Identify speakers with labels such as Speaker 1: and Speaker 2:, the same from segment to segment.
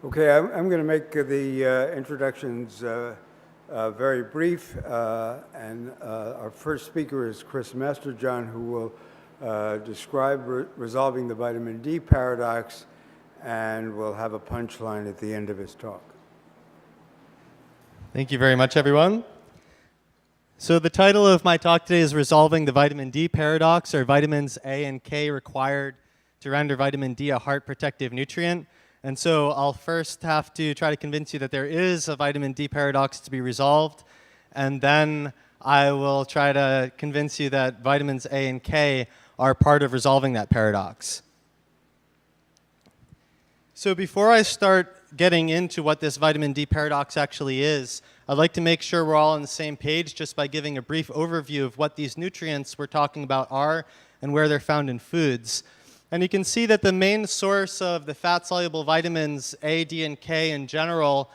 Speaker 1: Okay, I'm going to make the introductions very brief, and our first speaker is Chris Masterjohn, who will describe resolving the vitamin D paradox, and will have a punchline at the end of his talk.
Speaker 2: Thank you very much, everyone. So the title of my talk today is Resolving the Vitamin D Paradox, or vitamins A and K required to render vitamin D a heart protective nutrient. And so I'll first have to try to convince you that there is a vitamin D paradox to be resolved, and then I will try to convince you that vitamins A and K are part of resolving that paradox. So before I start getting into what this vitamin D paradox actually is, I'd like to make sure we're all on the same page just by giving a brief overview of what these nutrients we're talking about are and where they're found in foods. And you can see that the main source of the fat-soluble vitamins A, D, and K in general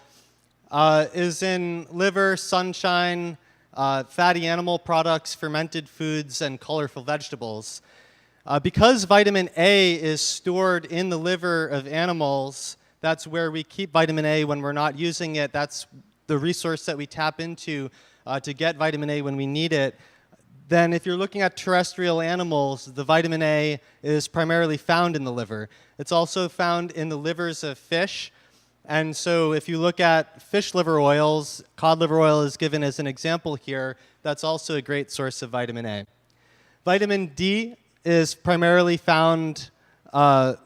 Speaker 2: is in liver, sunshine, fatty animal products, fermented foods, and colorful vegetables. Because vitamin A is stored in the liver of animals, that's where we keep vitamin A when we're not using it. That's the resource that we tap into to get vitamin A when we need it. Then if you're looking at terrestrial animals, the vitamin A is primarily found in the liver. It's also found in the livers of fish. And so if you look at fish liver oils, cod liver oil is given as an example here. That's also a great source of vitamin A. Vitamin D is primarily found, well,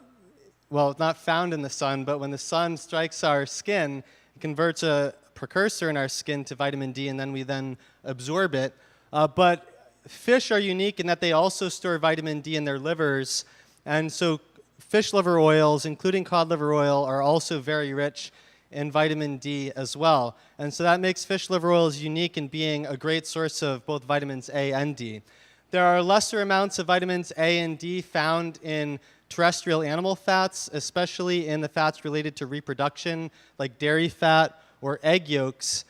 Speaker 2: not found in the sun, but when the sun strikes our skin, it converts a precursor in our skin to vitamin D, and then we absorb it. But fish are unique in that they also store vitamin D in their livers, and so fish liver oils, including cod liver oil, are also very rich in vitamin D as well. And so that makes fish liver oils unique in being a great source of both vitamins A and D. There are lesser amounts of vitamins A and D found in terrestrial animal fats, especially in the fats related to reproduction, like dairy fat or egg yolks.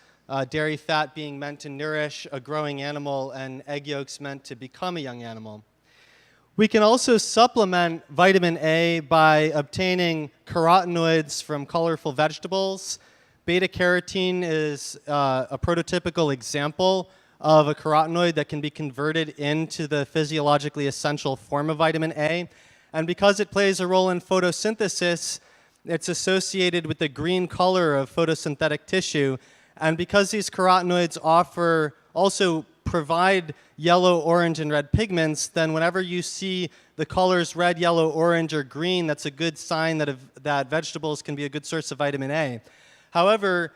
Speaker 2: Dairy fat being meant to nourish a growing animal, and egg yolks meant to become a young animal. We can also supplement vitamin A by obtaining carotenoids from colorful vegetables. Beta-carotene is a prototypical example of a carotenoid that can be converted into the physiologically essential form of vitamin A. And because it plays a role in photosynthesis, it's associated with the green color of photosynthetic tissue. And because these carotenoids also provide yellow, orange, and red pigments, then whenever you see the colors red, yellow, orange, or green, that's a good sign that vegetables can be a good source of vitamin A. However,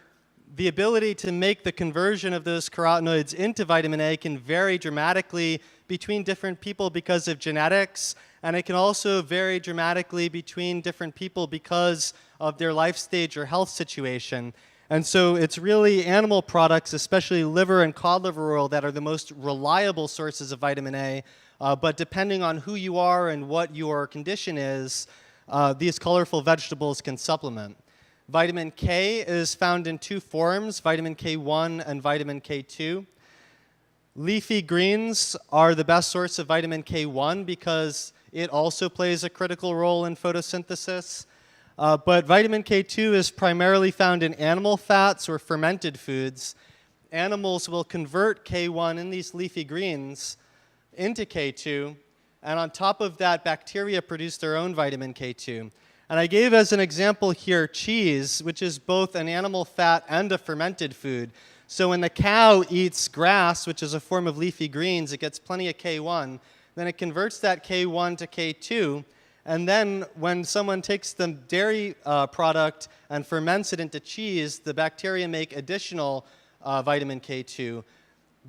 Speaker 2: the ability to make the conversion of those carotenoids into vitamin A can vary dramatically between different people because of genetics, and it can also vary dramatically between different people because of their life stage or health situation. And so it's really animal products, especially liver and cod liver oil, that are the most reliable sources of vitamin A. But depending on who you are and what your condition is, these colorful vegetables can supplement. Vitamin K is found in two forms, vitamin K1 and vitamin K2. Leafy greens are the best source of vitamin K1 because it also plays a critical role in photosynthesis. But vitamin K2 is primarily found in animal fats or fermented foods. Animals will convert K1 in these leafy greens into K2, and on top of that, bacteria produce their own vitamin K2. And I gave as an example here cheese, which is both an animal fat and a fermented food. So when the cow eats grass, which is a form of leafy greens, it gets plenty of K1. Then it converts that K1 to K2. And then when someone takes the dairy product and ferments it into cheese, the bacteria make additional vitamin K2.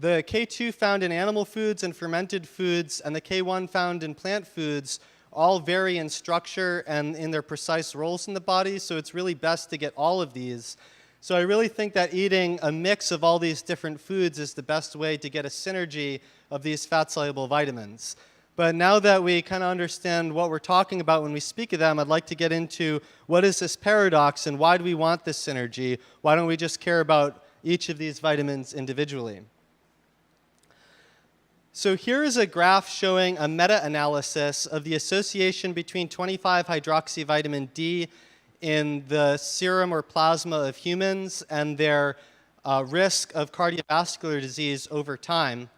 Speaker 2: The K2 found in animal foods and fermented foods and the K1 found in plant foods all vary in structure and in their precise roles in the body, so it's really best to get all of these. So I really think that eating a mix of all these different foods is the best way to get a synergy of these fat-soluble vitamins. But now that we kind of understand what we're talking about when we speak of them, I'd like to get into what is this paradox and why do we want this synergy? Why don't we just care about each of these vitamins individually? So here is a graph showing a meta-analysis of the association between 25-hydroxyvitamin D in the serum or plasma of humans and their risk of cardiovascular disease over time.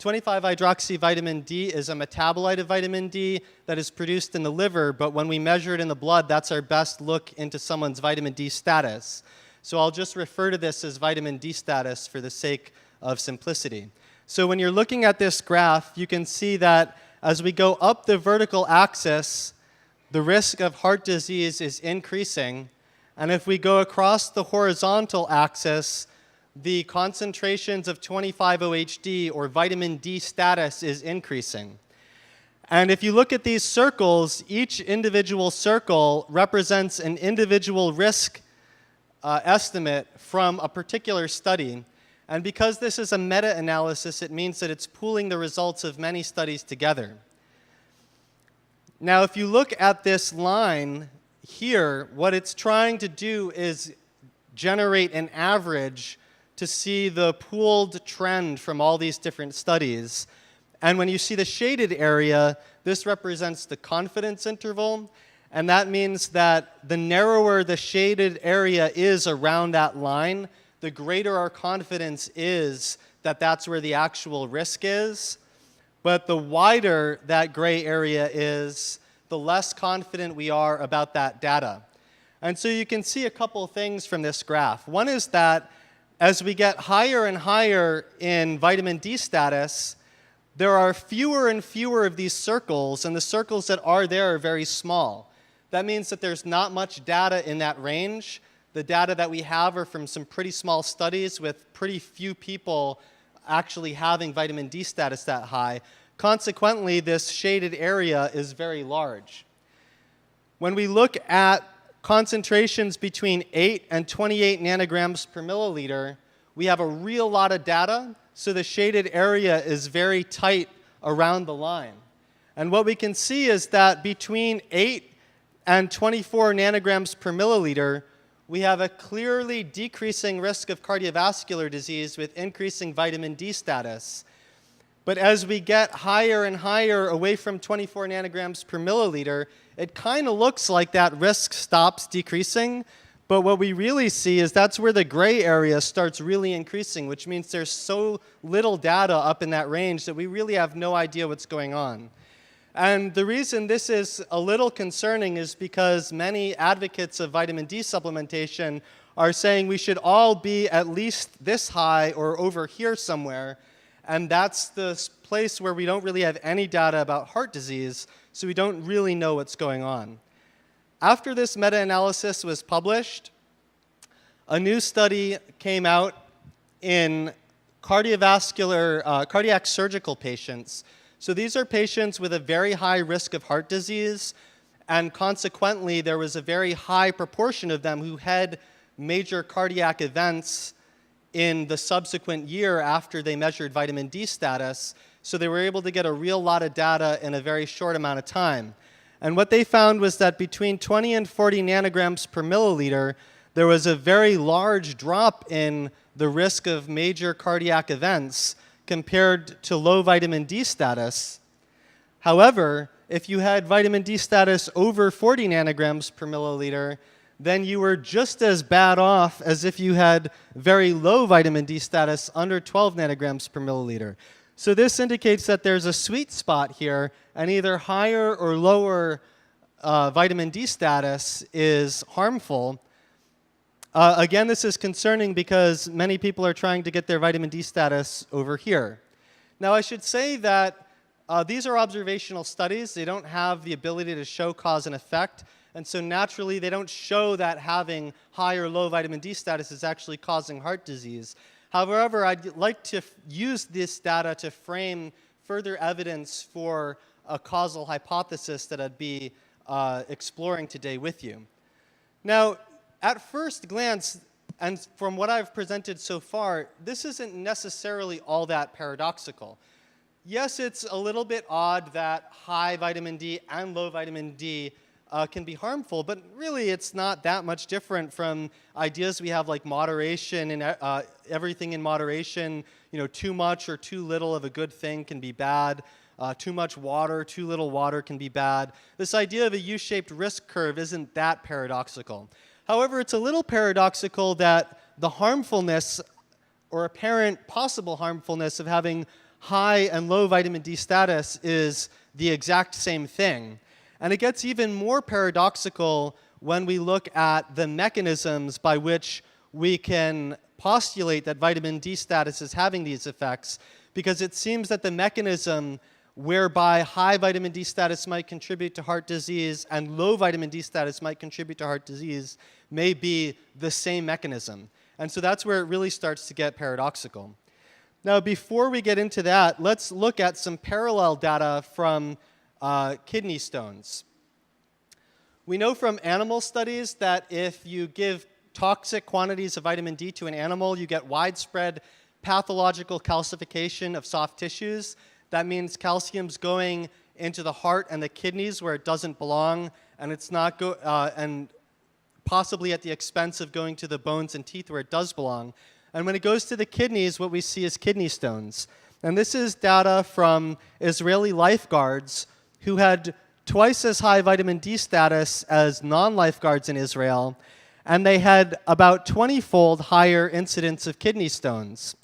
Speaker 2: 25-hydroxyvitamin D is a metabolite of vitamin D that is produced in the liver, but when we measure it in the blood, that's our best look into someone's vitamin D status. So I'll just refer to this as vitamin D status for the sake of simplicity. So when you're looking at this graph, you can see that as we go up the vertical axis, the risk of heart disease is increasing. And if we go across the horizontal axis, the concentrations of 25-OHD or vitamin D status is increasing. And if you look at these circles, each individual circle represents an individual risk estimate from a particular study. And because this is a meta-analysis, it means that it's pooling the results of many studies together. Now, if you look at this line here, what it's trying to do is generate an average to see the pooled trend from all these different studies. And when you see the shaded area, this represents the confidence interval. And that means that the narrower the shaded area is around that line, the greater our confidence is that that's where the actual risk is. But the wider that gray area is, the less confident we are about that data. And so you can see a couple things from this graph. One is that as we get higher and higher in vitamin D status, there are fewer and fewer of these circles, and the circles that are there are very small. That means that there's not much data in that range. The data that we have are from some pretty small studies with pretty few people actually having vitamin D status that high. Consequently, this shaded area is very large. When we look at concentrations between 8 and 28 nanograms per milliliter, we have a real lot of data, so the shaded area is very tight around the line. And what we can see is that between 8 and 24 nanograms per milliliter, we have a clearly decreasing risk of cardiovascular disease with increasing vitamin D status. But as we get higher and higher away from 24 nanograms per milliliter, it kind of looks like that risk stops decreasing. But what we really see is that's where the gray area starts really increasing, which means there's so little data up in that range that we really have no idea what's going on. And the reason this is a little concerning is because many advocates of vitamin D supplementation are saying we should all be at least this high or over here somewhere. And that's the place where we don't really have any data about heart disease, so we don't really know what's going on. After this meta-analysis was published, a new study came out in cardiac surgical patients. So these are patients with a very high risk of heart disease, and consequently, there was a very high proportion of them who had major cardiac events in the subsequent year after they measured vitamin D status, so they were able to get a real lot of data in a very short amount of time. And what they found was that between 20 and 40 nanograms per milliliter, there was a very large drop in the risk of major cardiac events compared to low vitamin D status. However, if you had vitamin D status over 40 nanograms per milliliter, then you were just as bad off as if you had very low vitamin D status under 12 nanograms per milliliter. So this indicates that there's a sweet spot here, and either higher or lower vitamin D status is harmful. Again, this is concerning because many people are trying to get their vitamin D status over here. Now, I should say that these are observational studies. They don't have the ability to show cause and effect. And so naturally, they don't show that having high or low vitamin D status is actually causing heart disease. However, I'd like to use this data to frame further evidence for a causal hypothesis that I'd be exploring today with you. Now, at first glance, and from what I've presented so far, this isn't necessarily all that paradoxical. Yes, it's a little bit odd that high vitamin D and low vitamin D can be harmful, but really it's not that much different from ideas we have like moderation and everything in moderation. You know, too much or too little of a good thing can be bad. Too much water, too little water can be bad. This idea of a U-shaped risk curve isn't that paradoxical. However, it's a little paradoxical that the harmfulness or apparent possible harmfulness of having high and low vitamin D status is the exact same thing. And it gets even more paradoxical when we look at the mechanisms by which we can postulate that vitamin D status is having these effects, because it seems that the mechanism whereby high vitamin D status might contribute to heart disease and low vitamin D status might contribute to heart disease may be the same mechanism. And so that's where it really starts to get paradoxical. Now, before we get into that, let's look at some parallel data from kidney stones. We know from animal studies that if you give toxic quantities of vitamin D to an animal, you get widespread pathological calcification of soft tissues. That means calcium's going into the heart and the kidneys where it doesn't belong, and it's not and possibly at the expense of going to the bones and teeth where it does belong. And when it goes to the kidneys, what we see is kidney stones. And this is data from Israeli lifeguards who had twice as high vitamin D status as non-lifeguards in Israel, and they had about 20-fold higher incidence of kidney stones.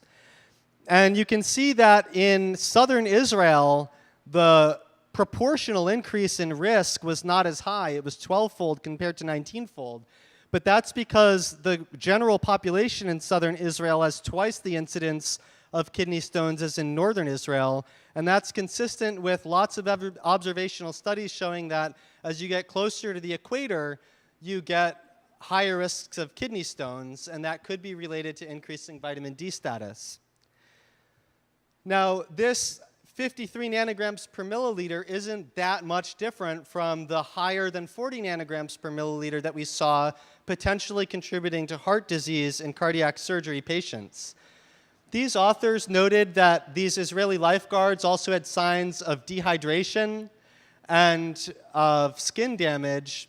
Speaker 2: And you can see that in southern Israel, the proportional increase in risk was not as high. It was 12-fold compared to 19-fold. But that's because the general population in southern Israel has twice the incidence of kidney stones as in northern Israel. And that's consistent with lots of observational studies showing that as you get closer to the equator, you get higher risks of kidney stones, and that could be related to increasing vitamin D status. Now, this 53 nanograms per milliliter isn't that much different from the higher than 40 nanograms per milliliter that we saw potentially contributing to heart disease in cardiac surgery patients. These authors noted that these Israeli lifeguards also had signs of dehydration and of skin damage,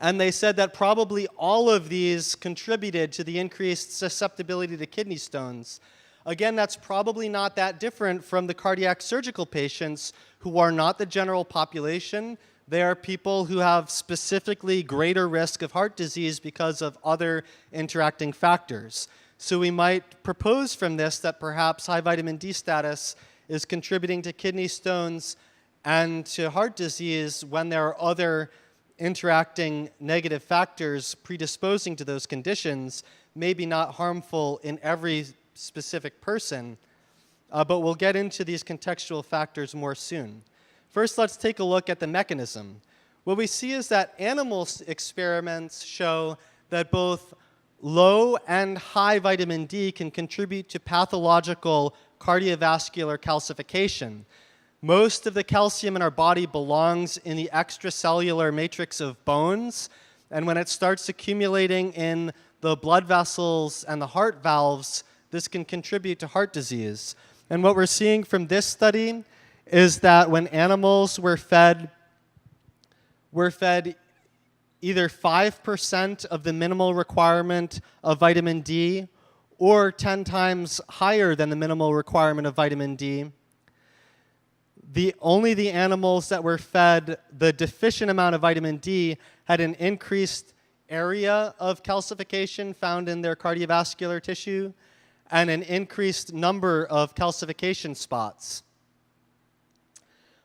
Speaker 2: and they said that probably all of these contributed to the increased susceptibility to kidney stones. Again, that's probably not that different from the cardiac surgical patients who are not the general population. They are people who have specifically greater risk of heart disease because of other interacting factors. So we might propose from this that perhaps high vitamin D status is contributing to kidney stones and to heart disease when there are other interacting negative factors predisposing to those conditions, maybe not harmful in every specific person, but we'll get into these contextual factors more soon. First, let's take a look at the mechanism. What we see is that animal experiments show that both low and high vitamin D can contribute to pathological cardiovascular calcification. Most of the calcium in our body belongs in the extracellular matrix of bones, and when it starts accumulating in the blood vessels and the heart valves, this can contribute to heart disease. And what we're seeing from this study is that when animals were fed either 5% of the minimal requirement of vitamin D or 10 times higher than the minimal requirement of vitamin D, only the animals that were fed the deficient amount of vitamin D had an increased area of calcification found in their cardiovascular tissue and an increased number of calcification spots.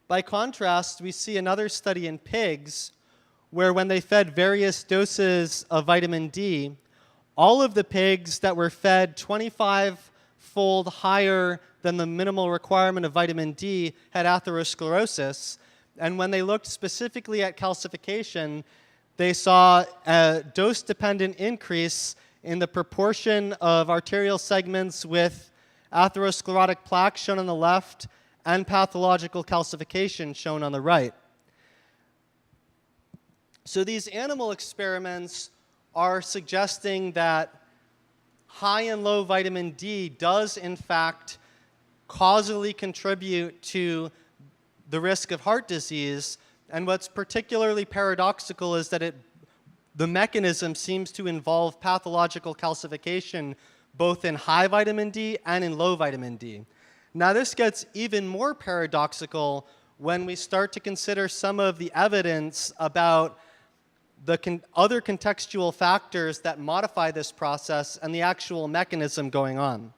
Speaker 2: By contrast, we see another study in pigs where when they fed various doses of vitamin D, all of the pigs that were fed 25-fold higher than the minimal requirement of vitamin D had atherosclerosis. And when they looked specifically at calcification, they saw a dose-dependent increase in the proportion of arterial segments with atherosclerotic plaque shown on the left and pathological calcification shown on the right. So these animal experiments are suggesting that high and low vitamin D does in fact causally contribute to the risk of heart disease. And what's particularly paradoxical is that the mechanism seems to involve pathological calcification both in high vitamin D and in low vitamin D. Now, this gets even more paradoxical when we start to consider some of the evidence about the other contextual factors that modify this process and the actual mechanism going on.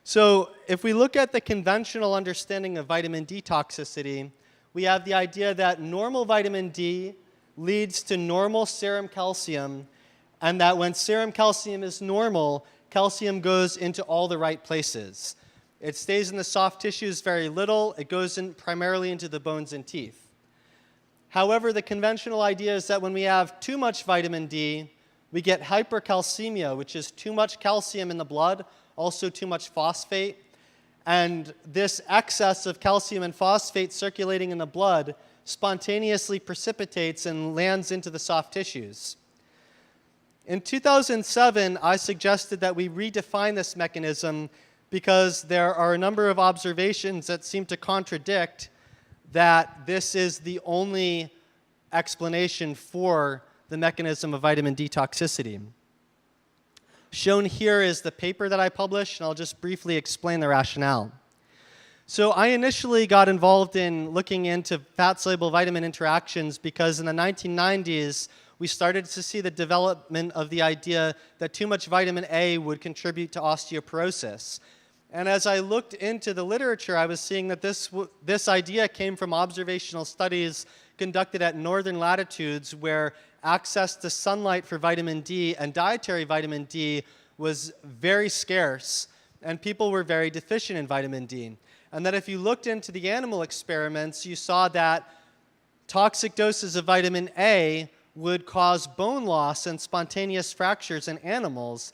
Speaker 2: So if we look at the conventional understanding of vitamin D toxicity, we have the idea that normal vitamin D leads to normal serum calcium, and that when serum calcium is normal, calcium goes into all the right places. It stays in the soft tissues very little. It goes in primarily into the bones and teeth. However, the conventional idea is that when we have too much vitamin D, we get hypercalcemia, which is too much calcium in the blood, also too much phosphate. And this excess of calcium and phosphate circulating in the blood spontaneously precipitates and lands into the soft tissues. In 2007, I suggested that we redefine this mechanism because there are a number of observations that seem to contradict that this is the only explanation for the mechanism of vitamin D toxicity. Shown here is the paper that I published, and I'll just briefly explain the rationale. So I initially got involved in looking into fat-soluble vitamin interactions because in the 1990s, we started to see the development of the idea that too much vitamin A would contribute to osteoporosis. And as I looked into the literature, I was seeing that this idea came from observational studies conducted at northern latitudes where access to sunlight for vitamin D and dietary vitamin D was very scarce, and people were very deficient in vitamin D. And that if you looked into the animal experiments, you saw that toxic doses of vitamin A would cause bone loss and spontaneous fractures in animals.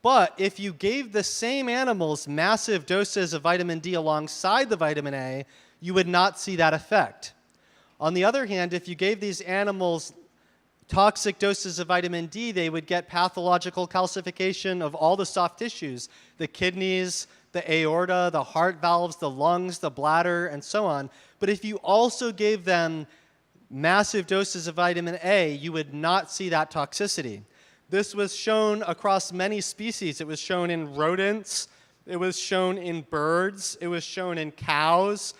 Speaker 2: But if you gave the same animals massive doses of vitamin D alongside the vitamin A, you would not see that effect. On the other hand, if you gave these animals toxic doses of vitamin D, they would get pathological calcification of all the soft tissues, the kidneys, the aorta, the heart valves, the lungs, the bladder, and so on. But if you also gave them massive doses of vitamin A, you would not see that toxicity. This was shown across many species. It was shown in rodents, it was shown in birds, it was shown in cows,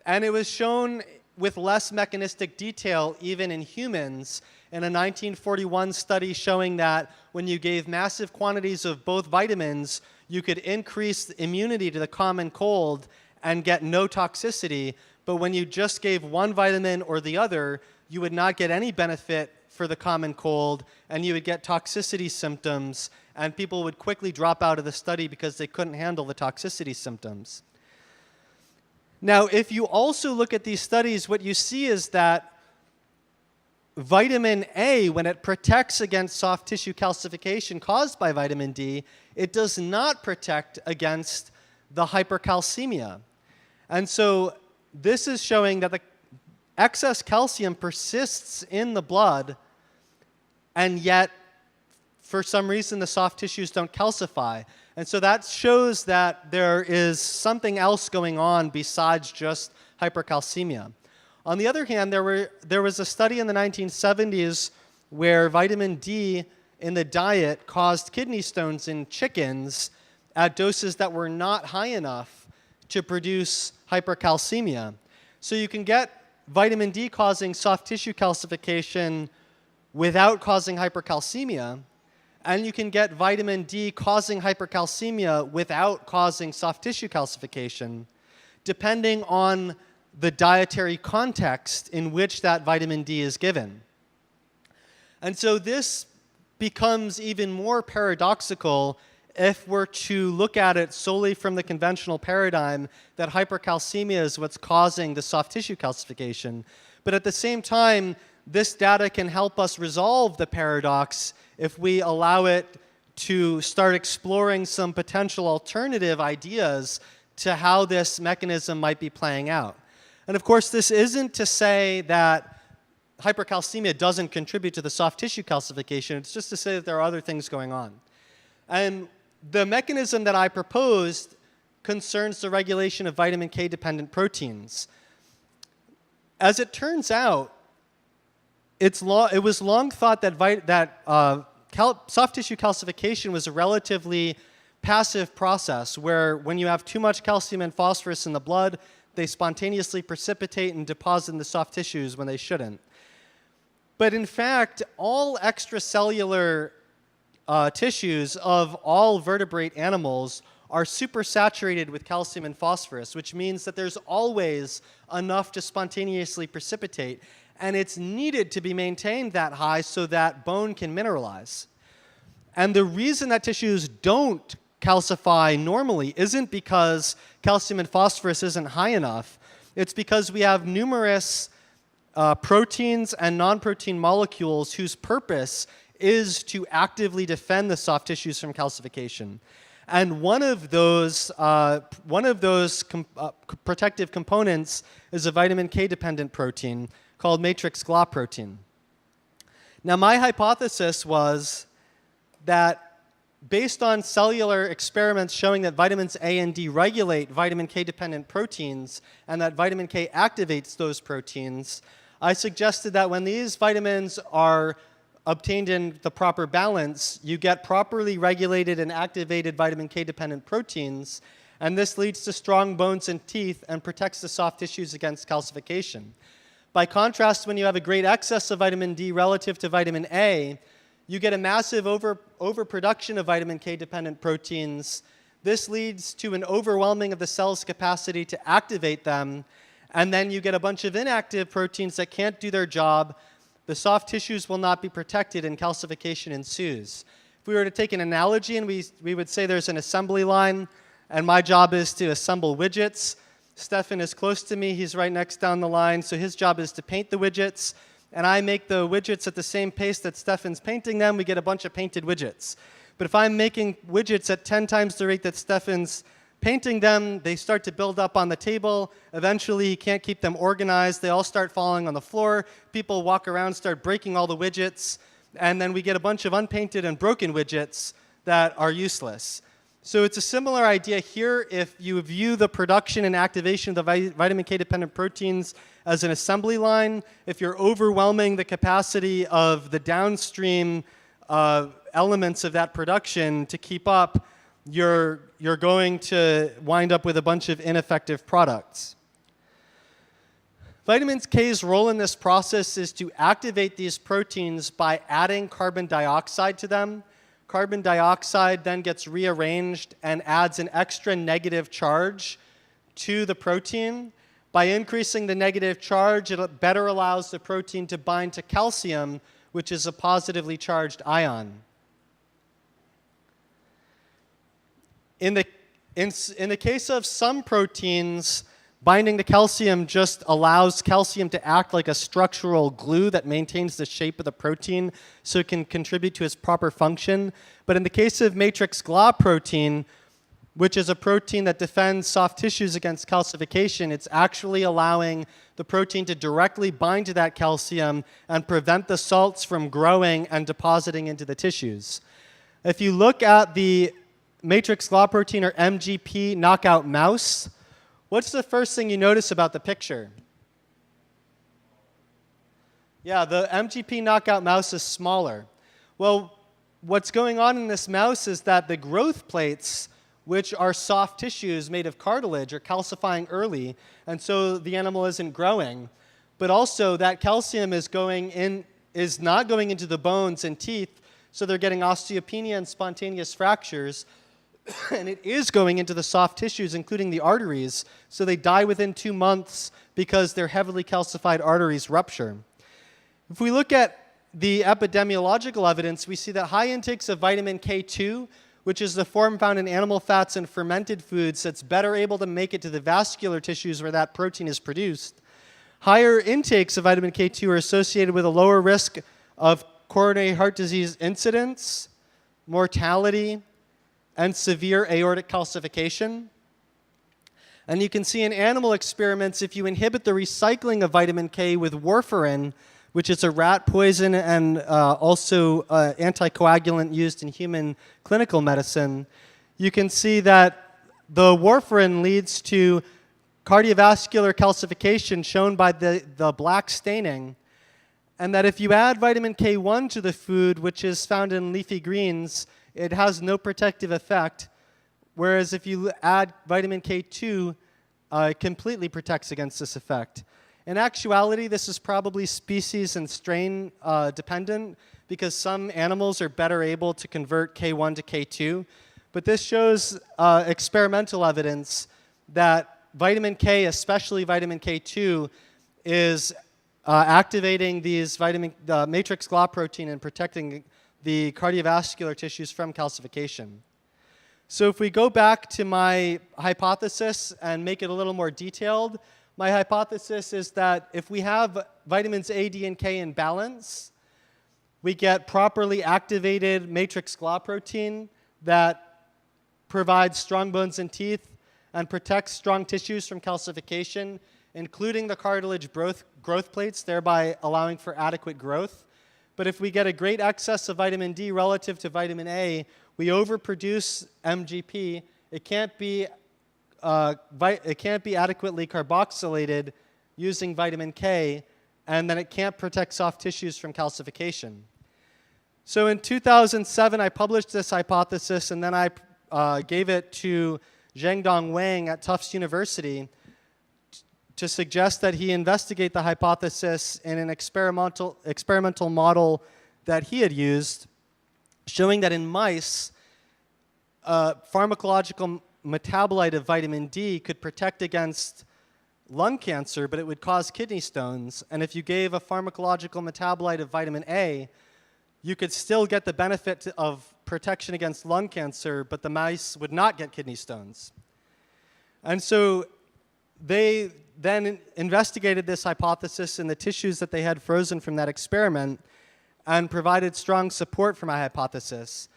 Speaker 2: and it was shown with less mechanistic detail even in humans in a 1941 study showing that when you gave massive quantities of both vitamins, you could increase immunity to the common cold and get no toxicity, but when you just gave one vitamin or the other, you would not get any benefit for the common cold, and you would get toxicity symptoms, and people would quickly drop out of the study because they couldn't handle the toxicity symptoms. Now, if you also look at these studies, what you see is that vitamin A, when it protects against soft tissue calcification caused by vitamin D, it does not protect against the hypercalcemia. And so this is showing that the excess calcium persists in the blood, and yet, for some reason, the soft tissues don't calcify. And so that shows that there is something else going on besides just hypercalcemia. On the other hand, there was a study in the 1970s where vitamin D in the diet caused kidney stones in chickens at doses that were not high enough to produce hypercalcemia. So you can get vitamin D causing soft tissue calcification without causing hypercalcemia, and you can get vitamin D causing hypercalcemia without causing soft tissue calcification, depending on the dietary context in which that vitamin D is given. And so this becomes even more paradoxical if we're to look at it solely from the conventional paradigm that hypercalcemia is what's causing the soft tissue calcification. But at the same time, this data can help us resolve the paradox if we allow it to start exploring some potential alternative ideas to how this mechanism might be playing out. And of course, this isn't to say that hypercalcemia doesn't contribute to the soft tissue calcification. It's just to say that there are other things going on. And the mechanism that I proposed concerns the regulation of vitamin K-dependent proteins. As it turns out, it was long thought that soft tissue calcification was a relatively passive process where when you have too much calcium and phosphorus in the blood, they spontaneously precipitate and deposit in the soft tissues when they shouldn't. But in fact, all extracellular tissues of all vertebrate animals are supersaturated with calcium and phosphorus, which means that there's always enough to spontaneously precipitate, and it's needed to be maintained that high so that bone can mineralize. And the reason that tissues don't calcify normally isn't because calcium and phosphorus isn't high enough. It's because we have numerous proteins and non-protein molecules whose purpose is to actively defend the soft tissues from calcification. And one of those protective components is a vitamin K-dependent protein called matrix-GLA protein. Now, my hypothesis was that based on cellular experiments showing that vitamins A and D regulate vitamin K-dependent proteins and that vitamin K activates those proteins, I suggested that when these vitamins are obtained in the proper balance, you get properly regulated and activated vitamin K-dependent proteins, and this leads to strong bones and teeth and protects the soft tissues against calcification. By contrast, when you have a great excess of vitamin D relative to vitamin A, you get a massive overproduction of vitamin K-dependent proteins. This leads to an overwhelming of the cell's capacity to activate them, and then you get a bunch of inactive proteins that can't do their job. The soft tissues will not be protected, and calcification ensues. If we were to take an analogy, and we would say there's an assembly line, and my job is to assemble widgets. Stefan is close to me. He's right next down the line, so his job is to paint the widgets. And I make the widgets at the same pace that Stefan's painting them. We get a bunch of painted widgets. But if I'm making widgets at 10 times the rate that Stefan's painting them, they start to build up on the table. Eventually, he can't keep them organized. They all start falling on the floor. People walk around, start breaking all the widgets. And then we get a bunch of unpainted and broken widgets that are useless. So it's a similar idea here. If you view the production and activation of the vitamin K-dependent proteins as an assembly line, if you're overwhelming the capacity of the downstream elements of that production to keep up, you're going to wind up with a bunch of ineffective products. Vitamin K's role in this process is to activate these proteins by adding carbon dioxide to them. Carbon dioxide then gets rearranged and adds an extra negative charge to the protein. By increasing the negative charge, it better allows the protein to bind to calcium, which is a positively charged ion. In the case of some proteins, binding to calcium just allows calcium to act like a structural glue that maintains the shape of the protein so it can contribute to its proper function. But in the case of matrix-GLA protein, which is a protein that defends soft tissues against calcification, it's actually allowing the protein to directly bind to that calcium and prevent the salts from growing and depositing into the tissues. If you look at the matrix-GLA protein, or MGP, knockout mouse, what's the first thing you notice about the picture? Yeah, the MGP knockout mouse is smaller. Well, what's going on in this mouse is that the growth plates, which are soft tissues made of cartilage, are calcifying early, and so the animal isn't growing. But also, that calcium is not going into the bones and teeth, so they're getting osteopenia and spontaneous fractures. And it is going into the soft tissues, including the arteries, so they die within 2 months because their heavily calcified arteries rupture. If we look at the epidemiological evidence, we see that high intakes of vitamin K2, which is the form found in animal fats and fermented foods that's better able to make it to the vascular tissues where that protein is produced, higher intakes of vitamin K2 are associated with a lower risk of coronary heart disease incidence, mortality, and severe aortic calcification. And you can see in animal experiments, if you inhibit the recycling of vitamin K with warfarin, which is a rat poison and also anticoagulant used in human clinical medicine, you can see that the warfarin leads to cardiovascular calcification shown by the black staining, and that if you add vitamin K1 to the food, which is found in leafy greens, it has no protective effect whereas if you add vitamin K2, it completely protects against this effect. In actuality, this is probably species and strain dependent, because some animals are better able to convert K1 to K2. But this shows experimental evidence that vitamin K, especially vitamin K2, is activating these matrix GLA protein and protecting the cardiovascular tissues from calcification. So if we go back to my hypothesis and make it a little more detailed, my hypothesis is that if we have vitamins A, D, and K in balance, we get properly activated matrix GLA protein that provides strong bones and teeth and protects strong tissues from calcification, including the cartilage growth plates, thereby allowing for adequate growth. But if we get a great excess of vitamin D relative to vitamin A, we overproduce MGP. It can't be adequately carboxylated using vitamin K, and then it can't protect soft tissues from calcification. So in 2007, I published this hypothesis, and then I gave it to Zhengdong Wang at Tufts University to suggest that he investigate the hypothesis in an experimental model that he had used, showing that in mice, pharmacological metabolite of vitamin D could protect against lung cancer, but it would cause kidney stones. And if you gave a pharmacological metabolite of vitamin A, you could still get the benefit of protection against lung cancer, but the mice would not get kidney stones. And so they then investigated this hypothesis in the tissues that they had frozen from that experiment and provided strong support for my hypothesis.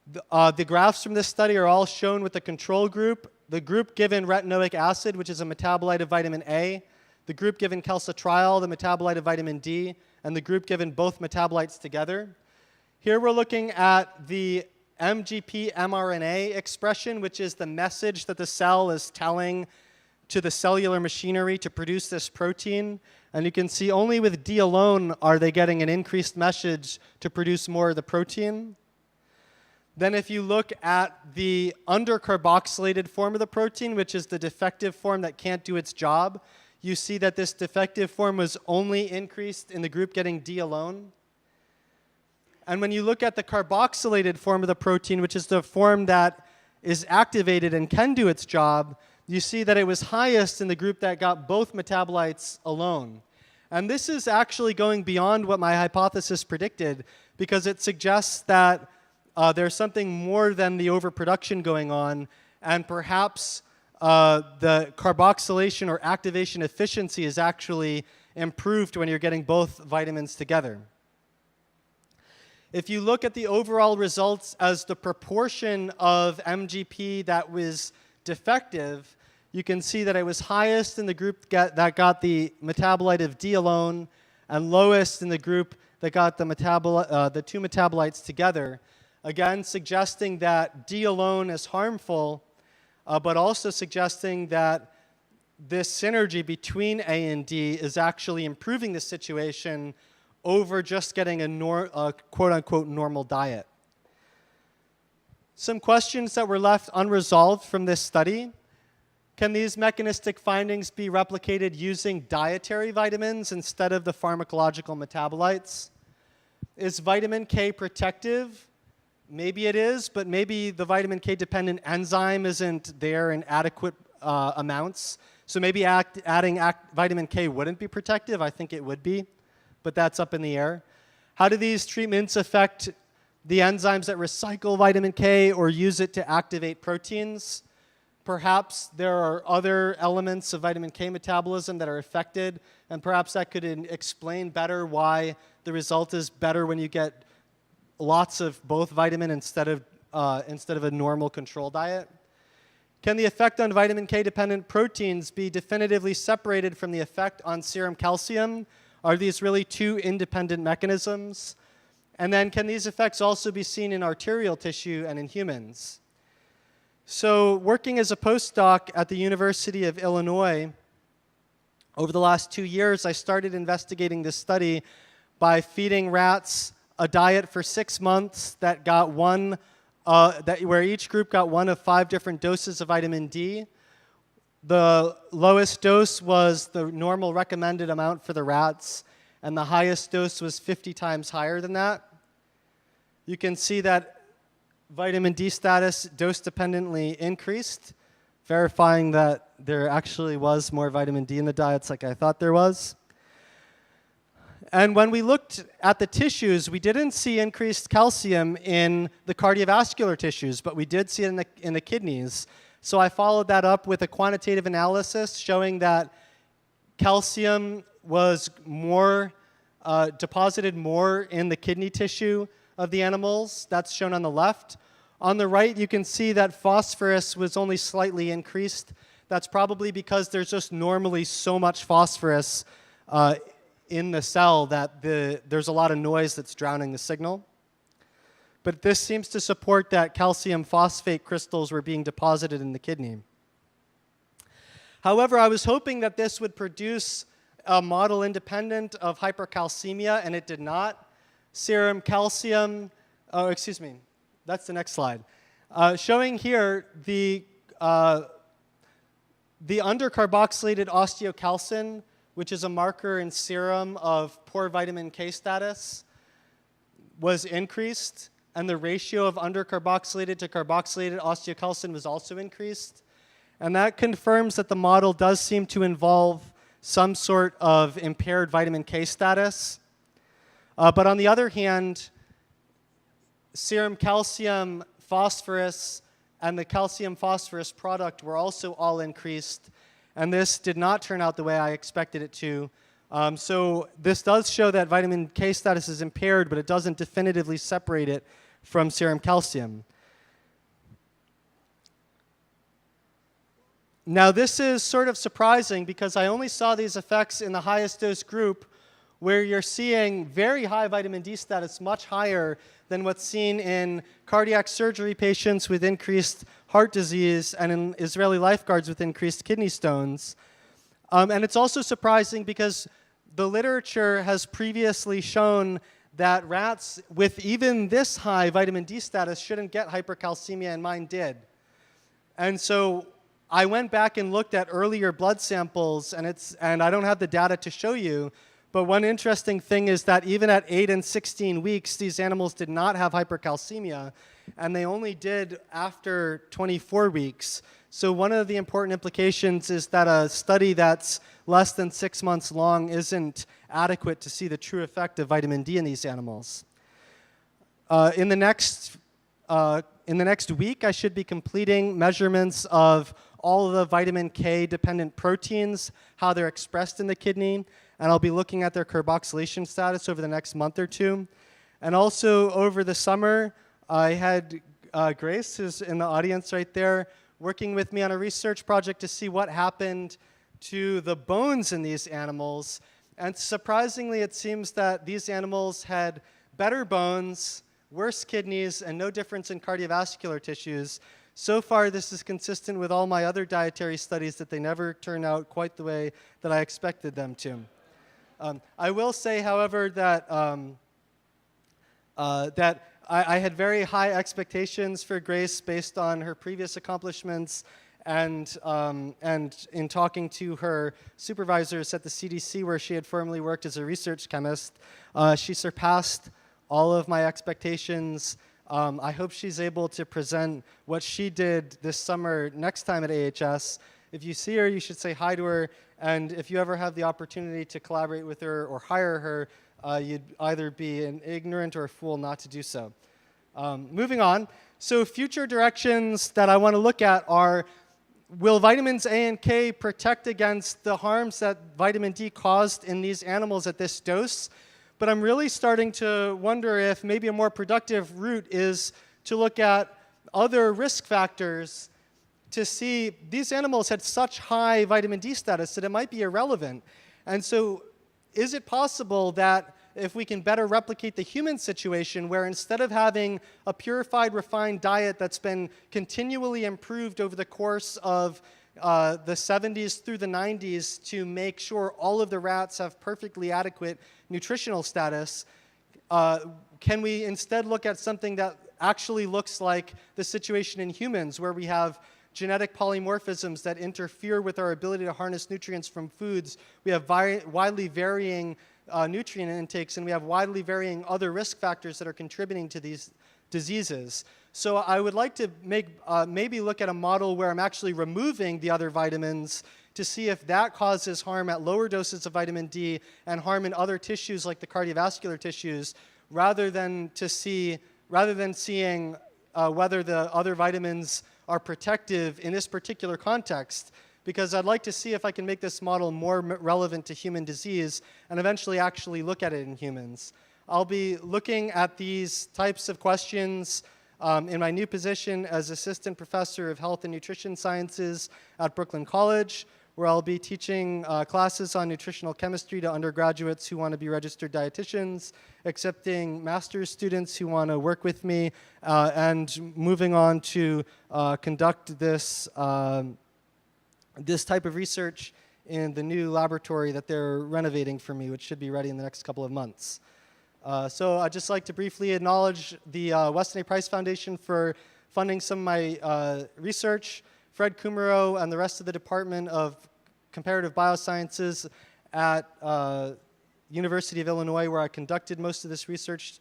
Speaker 2: The graphs from this study are all shown with the control group. The group given retinoic acid, which is a metabolite of vitamin A, the group given calcitriol, the metabolite of vitamin D, and the group given both metabolites together. Here we're looking at the MGP mRNA expression, which is the message that the cell is telling to the cellular machinery to produce this protein. And you can see only with D alone are they getting an increased message to produce more of the protein. Then if you look at the undercarboxylated form of the protein, which is the defective form that can't do its job, you see that this defective form was only increased in the group getting D alone. And when you look at the carboxylated form of the protein, which is the form that is activated and can do its job, you see that it was highest in the group that got both metabolites alone. And this is actually going beyond what my hypothesis predicted, because it suggests that there's something more than the overproduction going on, and perhaps the carboxylation or activation efficiency is actually improved when you're getting both vitamins together. If you look at the overall results as the proportion of MGP that was defective, you can see that it was highest in the group that got the metabolite of D alone, and lowest in the group that got the two metabolites together. Again, suggesting that D alone is harmful, but also suggesting that this synergy between A and D is actually improving the situation over just getting a quote-unquote normal diet. Some questions that were left unresolved from this study. Can these mechanistic findings be replicated using dietary vitamins instead of the pharmacological metabolites? Is vitamin K protective? Maybe it is, but maybe the vitamin K-dependent enzyme isn't there in adequate amounts. So maybe adding vitamin K wouldn't be protective. I think it would be, but that's up in the air. How do these treatments affect the enzymes that recycle vitamin K or use it to activate proteins? Perhaps there are other elements of vitamin K metabolism that are affected, and perhaps that could explain better why the result is better when you get lots of both vitamin instead of a normal control diet. Can the effect on vitamin K-dependent proteins be definitively separated from the effect on serum calcium? Are these really two independent mechanisms? And then can these effects also be seen in arterial tissue and in humans? So working as a postdoc at the University of Illinois, over the last 2 years, I started investigating this study by feeding rats a diet for 6 months that got one where each group got one of 5 different doses of vitamin D. The lowest dose was the normal recommended amount for the rats, and the highest dose was 50 times higher than that. You can see that vitamin D status dose-dependently increased, verifying that there actually was more vitamin D in the diets like I thought there was. And when we looked at the tissues, we didn't see increased calcium in the cardiovascular tissues, but we did see it in the kidneys. So I followed that up with a quantitative analysis showing that calcium was deposited more in the kidney tissue of the animals. That's shown on the left. On the right, you can see that phosphorus was only slightly increased. That's probably because there's just normally so much phosphorus in the cell that there's a lot of noise that's drowning the signal. But this seems to support that calcium phosphate crystals were being deposited in the kidney. However, I was hoping that this would produce a model independent of hypercalcemia, and it did not. Serum calcium, that's the next slide. Showing here the undercarboxylated osteocalcin, which is a marker in serum of poor vitamin K status, was increased, and the ratio of undercarboxylated to carboxylated osteocalcin was also increased. And that confirms that the model does seem to involve some sort of impaired vitamin K status. But on the other hand, serum calcium, phosphorus, and the calcium phosphorus product were also all increased, and this did not turn out the way I expected it to. So this does show that vitamin K status is impaired, but it doesn't definitively separate it from serum calcium. Now this is sort of surprising because I only saw these effects in the highest dose group, where you're seeing very high vitamin D status, much higher than what's seen in cardiac surgery patients with increased heart disease and in Israeli lifeguards with increased kidney stones. And it's also surprising because the literature has previously shown that rats with even this high vitamin D status shouldn't get hypercalcemia, and mine did. And so I went back and looked at earlier blood samples, and I don't have the data to show you, but one interesting thing is that even at 8 and 16 weeks, these animals did not have hypercalcemia, and they only did after 24 weeks. So one of the important implications is that a study that's less than 6 months long isn't adequate to see the true effect of vitamin D in these animals. In the next week, I should be completing measurements of all of the vitamin K-dependent proteins, how they're expressed in the kidney, and I'll be looking at their carboxylation status over the next month or two. And also over the summer, I had Grace, who's in the audience right there, working with me on a research project to see what happened to the bones in these animals. And surprisingly, it seems that these animals had better bones, worse kidneys, and no difference in cardiovascular tissues. So far, this is consistent with all my other dietary studies that they never turn out quite the way that I expected them to. I will say, however, that I had very high expectations for Grace based on her previous accomplishments, and in talking to her supervisors at the CDC, where she had formerly worked as a research chemist, she surpassed all of my expectations. I hope she's able to present what she did this summer next time at AHS. If you see her, you should say hi to her, and if you ever have the opportunity to collaborate with her or hire her, you'd either be an ignorant or a fool not to do so. Moving on, so future directions that I want to look at are, will vitamins A and K protect against the harms that vitamin D caused in these animals at this dose? But I'm really starting to wonder if maybe a more productive route is to look at other risk factors to see these animals had such high vitamin D status that it might be irrelevant. And so is it possible that if we can better replicate the human situation, where instead of having a purified, refined diet that's been continually improved over the course of the 70s through the 90s to make sure all of the rats have perfectly adequate nutritional status, can we instead look at something that actually looks like the situation in humans, where we have genetic polymorphisms that interfere with our ability to harness nutrients from foods. We have widely varying nutrient intakes, and we have widely varying other risk factors that are contributing to these diseases. So I would like to maybe look at a model where I'm actually removing the other vitamins to see if that causes harm at lower doses of vitamin D and harm in other tissues like the cardiovascular tissues, rather than seeing whether the other vitamins are protective in this particular context, because I'd like to see if I can make this model more relevant to human disease and eventually actually look at it in humans. I'll be looking at these types of questions in my new position as Assistant Professor of Health and Nutrition Sciences at Brooklyn College, where I'll be teaching classes on nutritional chemistry to undergraduates who want to be registered dietitians, accepting master's students who want to work with me, and moving on to conduct this type of research in the new laboratory that they're renovating for me, which should be ready in the next couple of months. So I'd just like to briefly acknowledge the Weston A. Price Foundation for funding some of my research, Fred Kumaro and the rest of the Department of Comparative Biosciences at University of Illinois, where I conducted most of this research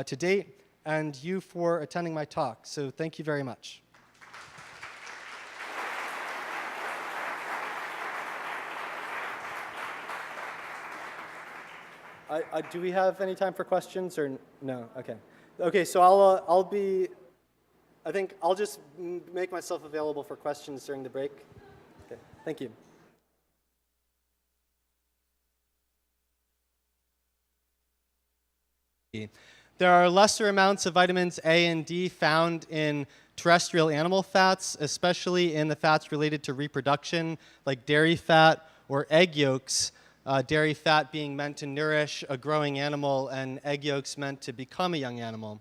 Speaker 2: to date, and you for attending my talk. So thank you very much. Do we have any time for questions or no? Okay. Okay, so I think I'll just make myself available for questions during the break. Okay, thank you. There are lesser amounts of vitamins A and D found in terrestrial animal fats, especially in the fats related to reproduction, like dairy fat or egg yolks. Dairy fat being meant to nourish a growing animal, and egg yolks meant to become a young animal.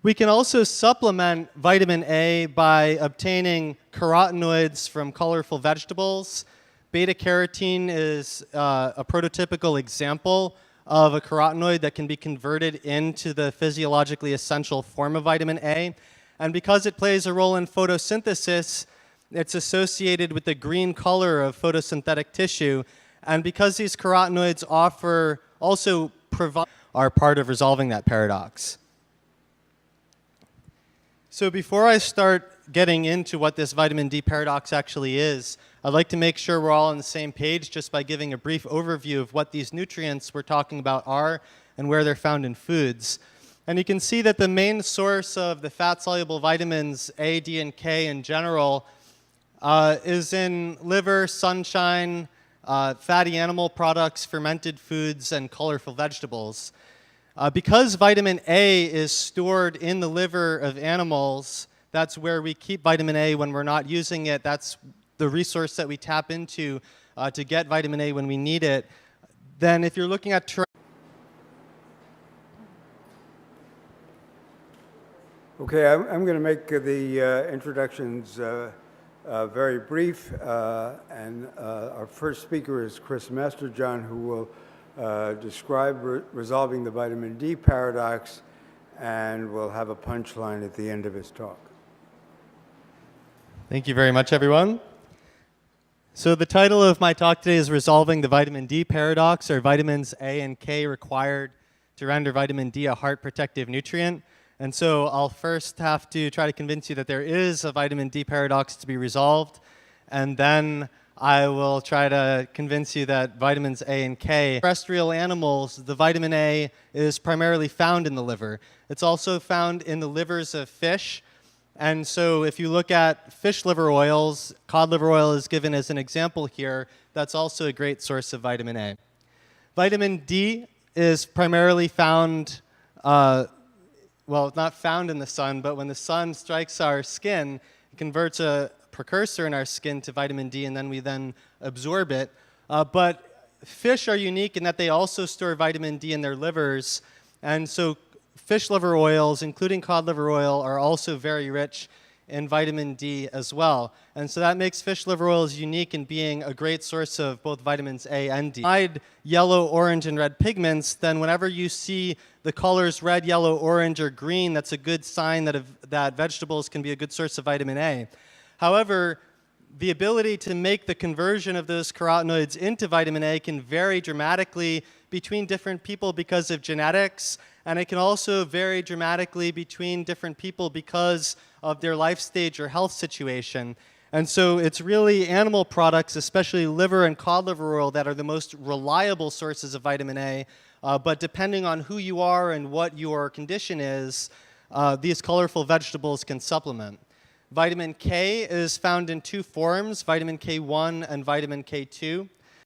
Speaker 2: We can also supplement vitamin A by obtaining carotenoids from colorful vegetables. Beta-carotene is a prototypical example of a carotenoid that can be converted into the physiologically essential form of vitamin A. And because it plays a role in photosynthesis, it's associated with the green color of photosynthetic tissue. And because these carotenoids are part of resolving that paradox. So before I start getting into what this vitamin D paradox actually is, I'd like to make sure we're all on the same page just by giving a brief overview of what these nutrients we're talking about are and where they're found in foods. And you can see that the main source of the fat-soluble vitamins A, D, and K in general is in liver, sunshine, fatty animal products, fermented foods, and colorful vegetables. Because vitamin A is stored in the liver of animals, that's where we keep vitamin A when we're not using it. That's the resource that we tap into to get vitamin A when we need it. Then if you're looking at
Speaker 1: Okay, I'm going to make the introductions very brief, and our first speaker is Chris Masterjohn, who will describe resolving the vitamin D paradox, and will have a punchline at the end of his talk.
Speaker 2: Thank you very much, everyone. So the title of my talk today is Resolving the Vitamin D Paradox. Are vitamins A and K required to render vitamin D a heart protective nutrient? And so I'll first have to try to convince you that there is a vitamin D paradox to be resolved, and then I will try to convince you that vitamins A and K. Terrestrial animals, the vitamin A is primarily found in the liver. It's also found in the livers of fish. And so if you look at fish liver oils, cod liver oil is given as an example here. That's also a great source of vitamin A. Vitamin D is primarily found, not found in the sun, but when the sun strikes our skin, it converts a precursor in our skin to vitamin D, and then we absorb it. But fish are unique in that they also store vitamin D in their livers, and so fish liver oils, including cod liver oil, are also very rich in vitamin D as well. And so that makes fish liver oils unique in being a great source of both vitamins A and D. Besides yellow, orange, and red pigments, then whenever you see the colors red, yellow, orange, or green, that's a good sign that vegetables can be a good source of vitamin A. However, the ability to make the conversion of those carotenoids into vitamin A can vary dramatically between different people because of genetics, and it can also vary dramatically between different people because of their life stage or health situation. And so it's really animal products, especially liver and cod liver oil, that are the most reliable sources of vitamin A. But depending on who you are and what your condition is, these colorful vegetables can supplement. Vitamin K is found in two forms, vitamin K1 and vitamin K2.